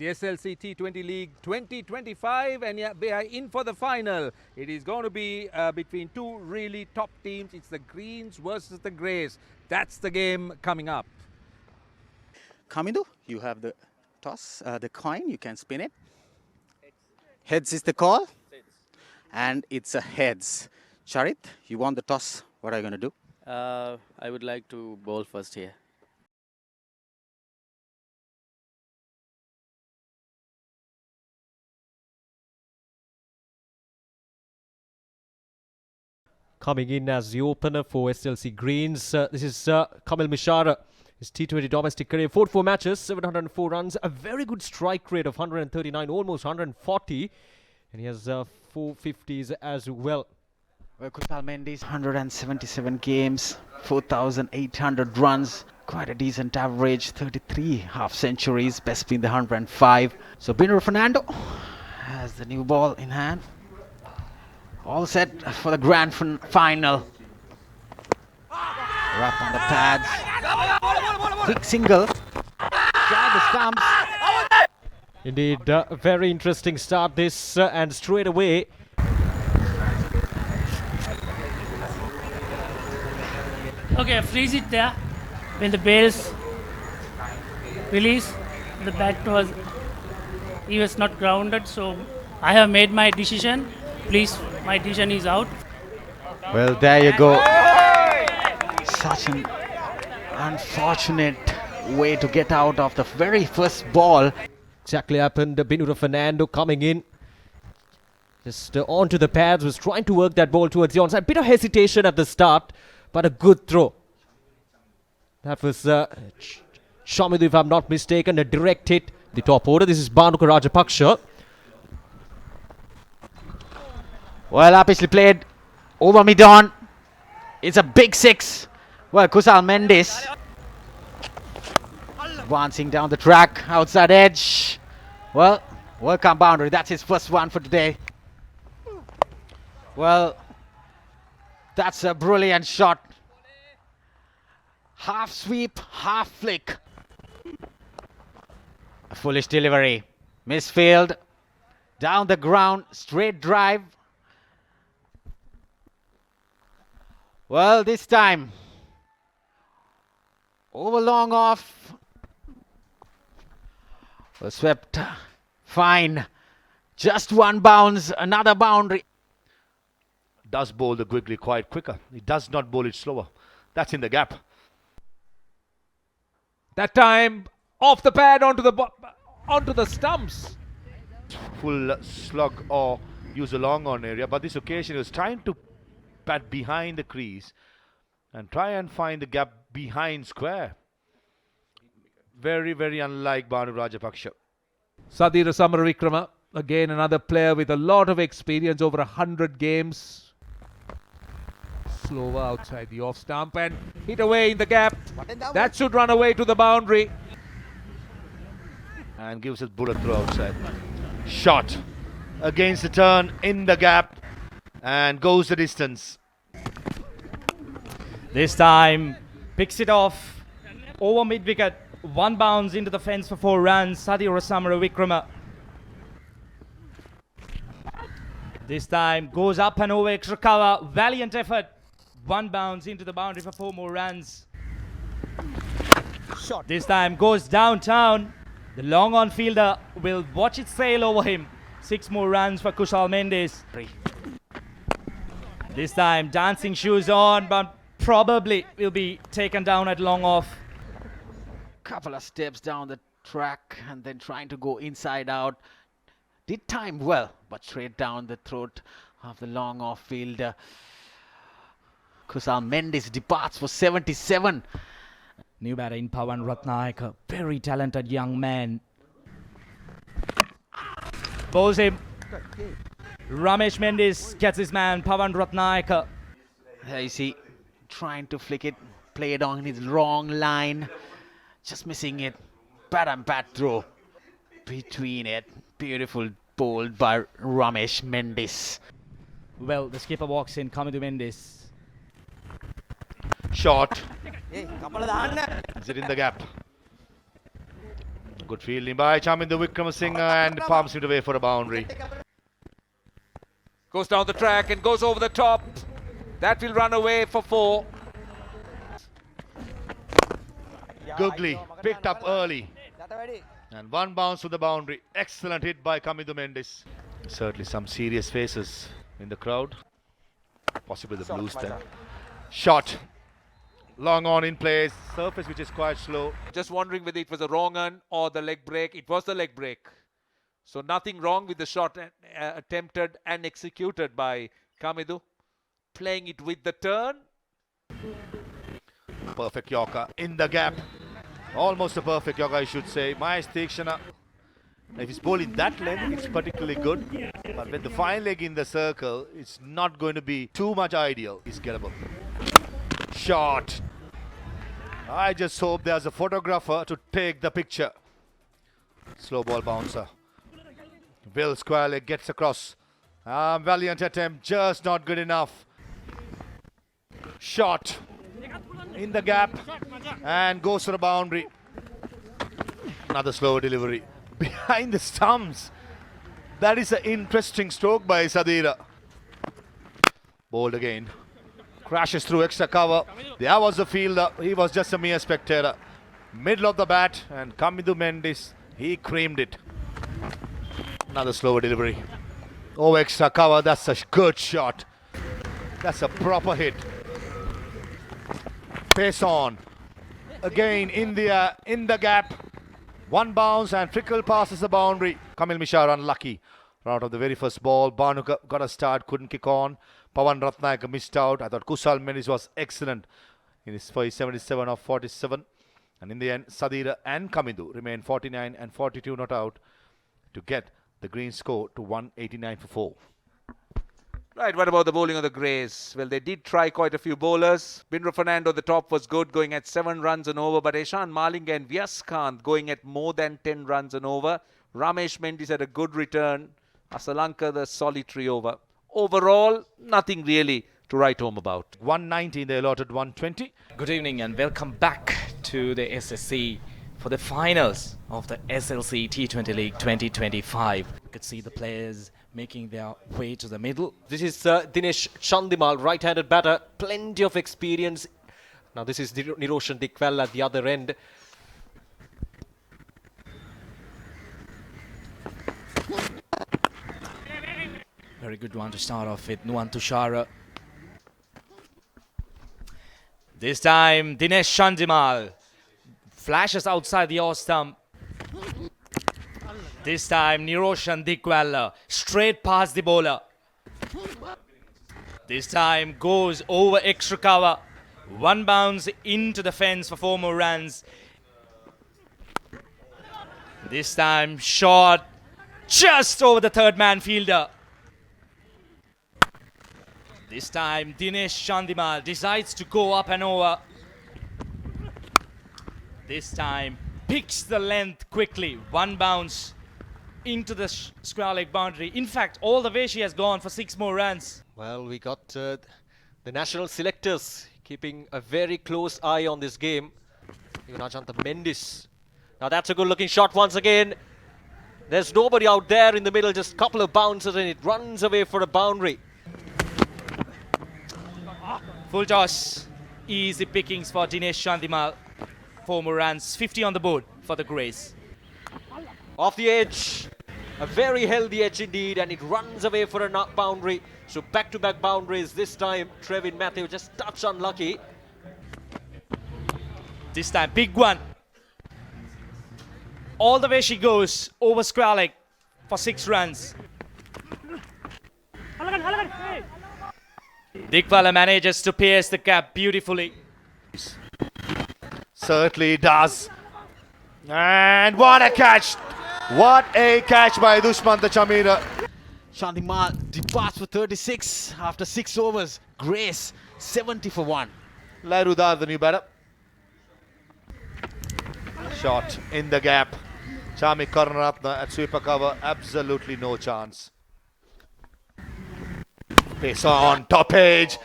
the SLC T20 League 2025, and yeah, they are in for the final. It is going to be between two really top teams. It's the Greens versus the Greys. That's the game coming up. Kamindu, you have the toss, the coin, you can spin it. Heads is the call, and it's a heads. Charit, you want the toss. What are you going to do? I would like to bowl first here. Coming in as the opener for SLC Greens, this is Kamil Mishara. His T20 domestic career, 44 matches, 704 runs, a very good strike rate of 139, almost 140. And he has 450s as well. Well, Kusal Mendis, 177 games, 4,800 runs. Quite a decent average, 33 half centuries, best being the 105. So Bino Fernando has the new ball in hand. All set for the grand final. Wrap on the pads. Quick single. Grab the stumps. Indeed, a very interesting start this, and straight away. Okay, freeze it there. When the bails release, the bat he was not grounded, so I have made my decision. Please, my decision is out. Well, there you go. Such an unfortunate way to get out of the very first ball. Exactly happened. Bino Fernando coming in. Just onto the pads, was trying to work that ball towards the onside. Bit of hesitation at the start, but a good throw. That was Shamidu, if I'm not mistaken, a direct hit. The top order. This is Bhanuka Rajapaksha. Well, upishly played over mid-on. It's a big six. Well, Kusal Mendis advancing down the track, outside edge. Well, welcome boundary. That's his first one for today. Well, that's a brilliant shot. Half sweep, half flick. A foolish delivery. Misfield. Down the ground, straight drive. Well, this time, over long off. Well, swept. Fine. Just one bounce, another boundary. Does bowl the Quigley quite quicker. He does not bowl it slower. That's in the gap. That time, off the pad onto the stumps. Full slug or use a long on area, but this occasion he was trying to bat behind the crease and try and find the gap behind square. Very, very unlike Bhanuka Rajapaksha. Sadeera Samarawickrama, again another player with a lot of experience, over 100 games. Slower outside the off stump and hit away in the gap. That should run away to the boundary. And gives us bullet throw outside. Shot against the turn in the gap and goes the distance. This time picks it off over mid wicket. One bounce into the fence for 4 runs. Sadeera Samarawickrama. This time goes up and over extra cover. Valiant effort. One bounce into the boundary for 4 more runs. Shot. This time goes downtown. The long on fielder will watch it sail over him. 6 more runs for Kusal Mendis. This time dancing shoes on, but probably will be taken down at long off. Couple of steps down the track and then trying to go inside out. Did time well, but straight down the throat of the long off fielder. Kusal Mendis departs for 77. New batter in Karagahathanna, very talented young man. Bowls him. Ramesh Mendis gets his man, Karagahathanna. There you see, trying to flick it, play it on his wrong line. Just missing it. Bad and bad throw. Between it. Beautiful bowled by Ramesh Mendis. Well, the skipper walks in, Kamindu Mendis. Shot. Is it in the gap? Good fielding by Kamindu Mendis and palms it away for a boundary. Goes down the track and goes over the top. That will run away for 4. Googly picked up early. And 1 bounce to the boundary. Excellent hit by Kamindu Mendis. Certainly some serious faces in the crowd. Possibly the Blues then. Shot. Long on in place. Surface which is quite slow. Just wondering whether it was a wrong un or the leg break. It was the leg break. So nothing wrong with the shot attempted and executed by Kamindu. Playing it with the turn. Perfect Yorker in the gap. Almost a perfect Yorker, I should say. Mahesh Tikshana. If he's bowling that length, it's particularly good. But with the fine leg in the circle, it's not going to be too much ideal. It's gettable. Shot. I just hope there's a photographer to take the picture. Slow ball bouncer. Will square leg gets across. Valiant attempt, just not good enough. Shot in the gap and goes for a boundary. Another slow delivery behind the stumps. That is an interesting stroke by Sadeera. Bowled again. Crashes through extra cover. There was the fielder. He was just a mere spectator. Middle of the bat and Kamindu Mendis, he creamed it. Another slower delivery. Oh, extra cover. That's a good shot. That's a proper hit. Pace on. Again in the gap. 1 bounce and Trickle passes the boundary. Kamil Mishra unlucky. Out of the very first ball. Banu got a start, couldn't kick on. Pawan Ratnapura missed out. I thought Kusal Mendis was excellent in his 77 of 47. And in the end, Sadeera and Kamindu remain 49 and 42 not out to get the green score to 189 for 4. Right, what about the bowling of the Greys? Well, they did try quite a few bowlers. Binru Fernando, the top was good, going at 7 runs and over. But Eshan Malinga and Vyaskant going at more than 10 runs and over. Ramesh Mendis had a good return. Asalanka, the solitary over. Overall, nothing really to write home about. 190, they allotted 120. Good evening and welcome back to the SSC for the finals of the SLC T20 League 2025. You could see the players making their way to the middle. This is Dinesh Chandimal, right-handed batter. Plenty of experience. Now this is Niroshan Dickwella at the other end. Very good one to start off with, Nuwan Tushara. This time, Dinesh Chandimal flashes outside the off stump. This time, Niroshan Dickwella straight past the bowler. This time, goes over extra cover. 1 bounce into the fence for 4 more runs. This time, shot just over the third man fielder. This time, Dinesh Chandimal decides to go up and over. This time, picks the length quickly. 1 bounce into the square leg boundary. In fact, all the way she has gone for 6 more runs. Well, we got the national selectors keeping a very close eye on this game. Even Ajanta Mendis. Now that's a good looking shot once again. There's nobody out there in the middle, just a couple of bounces and it runs away for a boundary. Full toss. Easy pickings for Dinesh Chandimal. 4 more runs. 50 on the board for the Greys. Off the edge. A very healthy edge indeed, and it runs away for a boundary. So back-to-back boundaries this time. Trevin Matthew just touch unlucky. This time, big one. All the way she goes over square leg for 6 runs. Dickwella manages to pierce the gap beautifully. Certainly does. And what a catch! What a catch by Dushmanta Chamira. Chandimal departs for 36 after 6 overs. Grace 70 for 1. Lairudar, the new batter. Shot in the gap. Chamika Karunaratne at sweeper cover. Absolutely no chance. Pace on, top edge.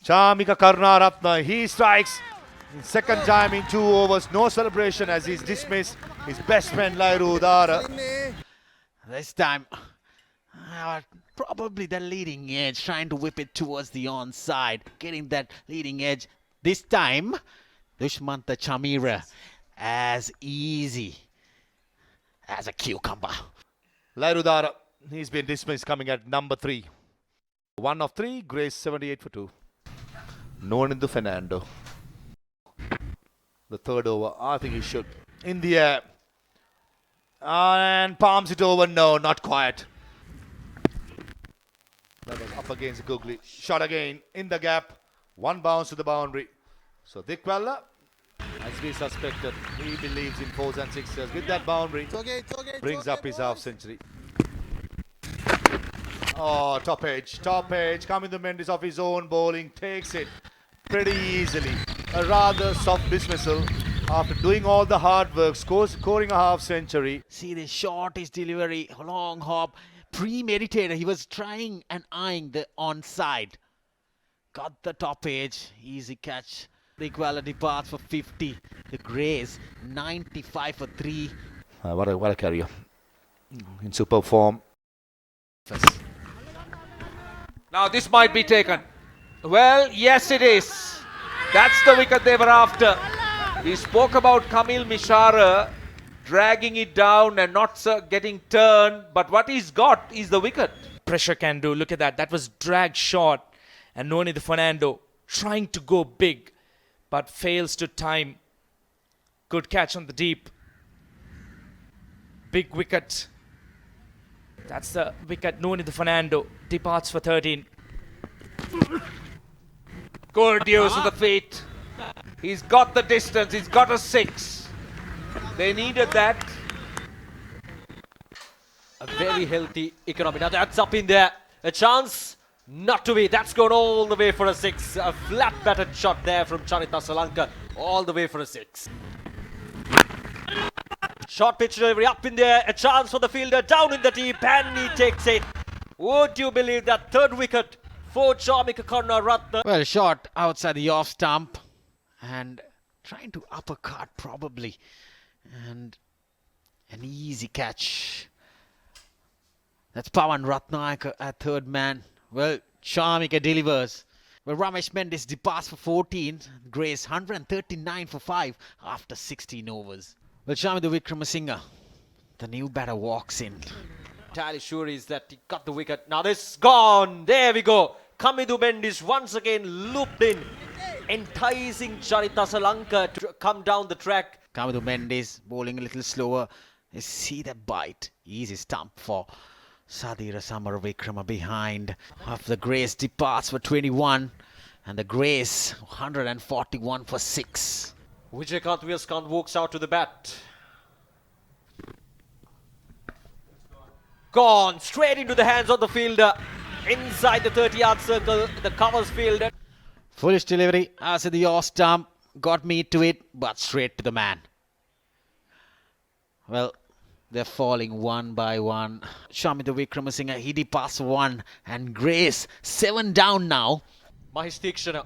Chamika Karunaratne, he strikes. Second time in 2 overs, no celebration as he's dismissed his best friend Lairu Dara. This time, probably the leading edge, trying to whip it towards the onside, getting that leading edge. This time, Dushmantha Chamira as easy as a cucumber. Lairu Dara, he's been dismissed, coming at number 3. 1 of 3, Greys 78 for 2. Niroshan Fernando. The third over, I think he should. In the air. And palms it over. No, not quite. That was up against Googly. Shot again in the gap. 1 bounce to the boundary. So Dickwella, as we suspected, he believes in 4s and 6s. With that boundary, brings up his half century. Oh, top edge. Kamindu Mendis off his own bowling, takes it pretty easily. A rather soft dismissal after doing all the hard work, scoring a half century. See the short, his delivery, long hop, premeditated. He was trying and eyeing the onside. Got the top edge, easy catch. Dickwella departs for 50. The Greys 95 for 3. What a carrier. In superb form. Now this might be taken. Well, yes it is. That's the wicket they were after. We spoke about Kamil Mishara dragging it down and not getting turned, but what he's got is the wicket. Pressure can do. Look at that. That was dragged short. And Niroshan Fernando trying to go big, but fails to time. Good catch on the deep. Big wicket. That's the wicket. Niroshan Fernando departs for 13. Good use of the feet. He's got the distance. He's got a 6. They needed that. A very healthy economy. Now that's up in there. A chance not to be. That's gone all the way for a 6. A flat batted shot there from Charita Salanka. All the way for a 6. Short pitch delivery up in there. A chance for the fielder down in the deep, and he takes it. Would you believe that? Third wicket for Chamika Karunaratne. Well, shot outside the off stump and trying to uppercut probably. And an easy catch. That's Pawan Ratnapura at third man. Well, Chamika delivers. Well, Ramesh Mendis departs for 14. Greys 139 for 5 after 16 overs. Well, Kamindu Vikramasinghe, the new batter, walks in. Entirely sure is that he got the wicket. Now this gone. There we go. Kamindu Mendis once again looped in, enticing Charita Salanka to come down the track. Kamindu Mendis bowling a little slower. You see the bite. Easy stump for Sadeera Samarawickrama behind. Of the Greys departs for 21. And the Greys 141 for 6. Vijayakanth Wilskant walks out to the bat. Gone straight into the hands of the fielder. Inside the 30-yard circle, the covers fielded. Foolish delivery as in the off stump. Got meat to it, but straight to the man. Well, they're falling one by one. Kamindu Vikramasinghe, he departs 1. And Greys 7 down now. Mahesh Deekshana,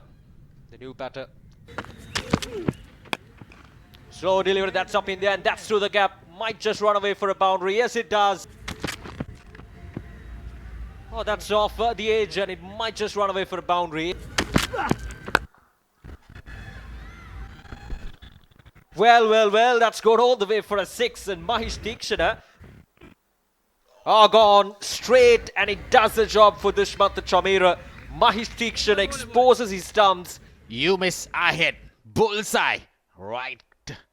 the new batter. Slow delivery, that's up in there, and that's through the gap. Might just run away for a boundary. Yes, it does. Oh, that's off the edge, and it might just run away for a boundary. Well, that's gone all the way for a 6, and Mahesh Deekshana gone straight, and it does the job for Dushmantha Chamira. Mahesh Deekshana exposes his stumps. You miss, I hit. Bullseye. Right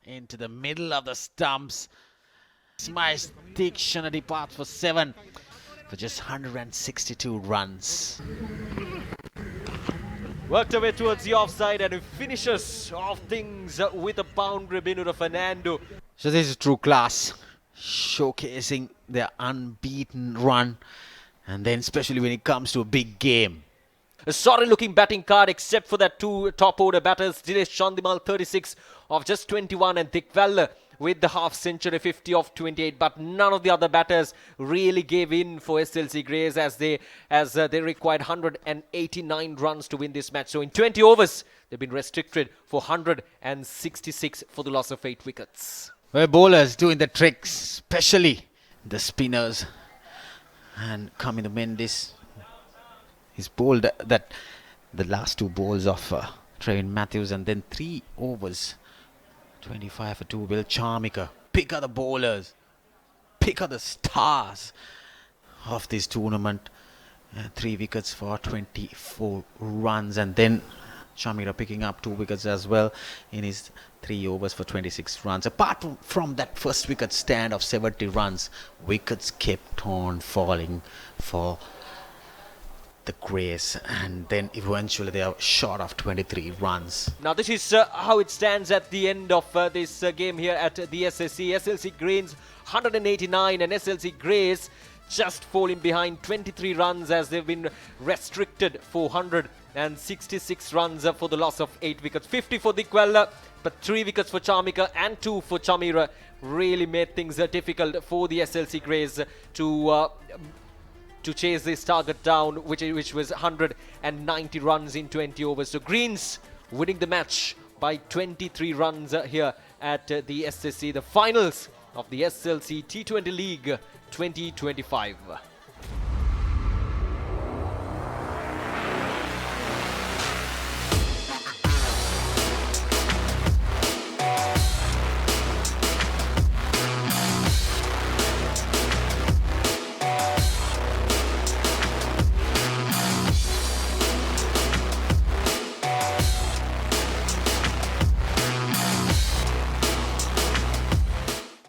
into the middle of the stumps. Mahesh Deekshana departs for 7 for just 162 runs. Worked away towards the offside, and he finishes off things with a boundary. Niroshan Fernando. So this is true class, showcasing their unbeaten run, and then especially when it comes to a big game. A sorry looking batting card, except for that 2 top order batters. Dinesh Chandimal 36 of just 21, and Dickwella with the half century, 50 of 28, but none of the other batters really gave in for SLC Greys as they required 189 runs to win this match. So in 20 overs, they've been restricted for 166 for the loss of 8 wickets. Well, bowlers doing the tricks, especially the spinners. And Kamindu Mendis, he's bowled that the last 2 balls of Trevin Matthews, and then 3 overs, 25 for 2. Will Chamika, pick are the bowlers, pick are the stars of this tournament. 3 wickets for 24 runs, and then Chamika picking up 2 wickets as well in his 3 overs for 26 runs. Apart from that first wicket stand of 70 runs, wickets kept on falling for the Greys, and then eventually they are short of 23 runs. Now this is how it stands at the end of this game here at the SSC. SLC Greens 189 and SLC Greys just falling behind 23 runs as they've been restricted for 166 runs for the loss of 8 wickets. 50 for Dickwella, but 3 wickets for Chamika and 2 for Chamira really made things difficult for the SLC Greys to chase this target down, which was 190 runs in 20 overs. So Greens winning the match by 23 runs here at the SSC, the finals of the SLC T20 League 2025.